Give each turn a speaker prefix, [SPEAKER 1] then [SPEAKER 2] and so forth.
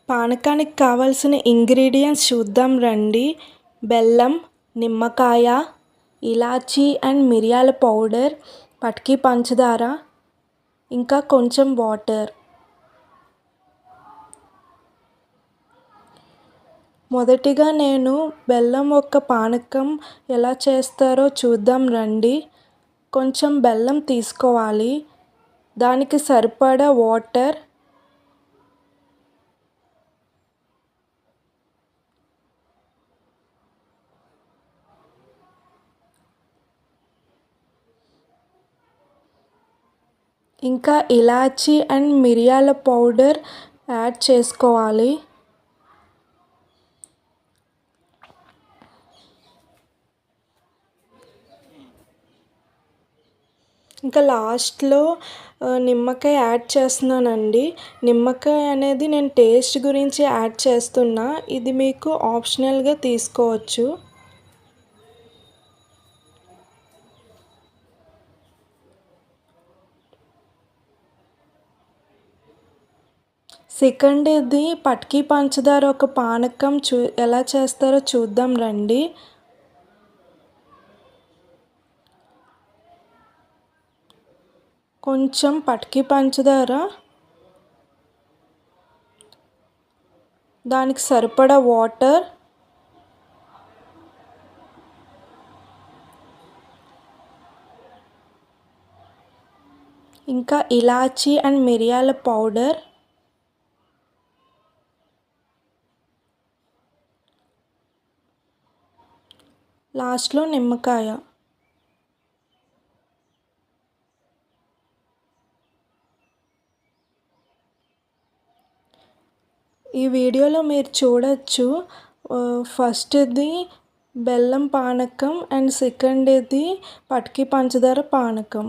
[SPEAKER 1] పానకానికి కావాల్సిన ఇంగ్రీడియంట్స్ చూద్దాం రండి. బెల్లం, నిమ్మకాయ, ఇలాచీ అండ్ మిరియాల పౌడర్, పటికి పంచదార, ఇంకా కొంచెం వాటర్. మొదటిగా నేను బెల్లం యొక్క పానకం ఎలా చేస్తారో చూద్దాం రండి. కొంచెం బెల్లం తీసుకోవాలి, దానికి సరిపడా వాటర్, ఇంకా ఇలాచీ అండ్ మిరియాల పౌడర్ యాడ్ చేసుకోవాలి. ఇంకా లాస్ట్లో నిమ్మకాయ యాడ్ చేస్తున్నానండి. నిమ్మకాయ అనేది నేను టేస్ట్ గురించి యాడ్ చేస్తున్నా, ఇది మీకు ఆప్షనల్గా తీసుకోవచ్చు. సెకండ్ది పటికి పంచదార ఒక పానకం ఎలా చేస్తారో చూద్దాం రండి. కొంచెం పటికి పంచదార, దానికి సరిపడా వాటర్, ఇంకా ఇలాచీ అండ్ మిరియాల పౌడర్, లాస్ట్లో నిమ్మకాయ. ఈ వీడియోలో మీరు చూడొచ్చు, ఫస్ట్ది బెల్లం పానకం అండ్ సెకండ్ది పటికి పంచదార పానకం.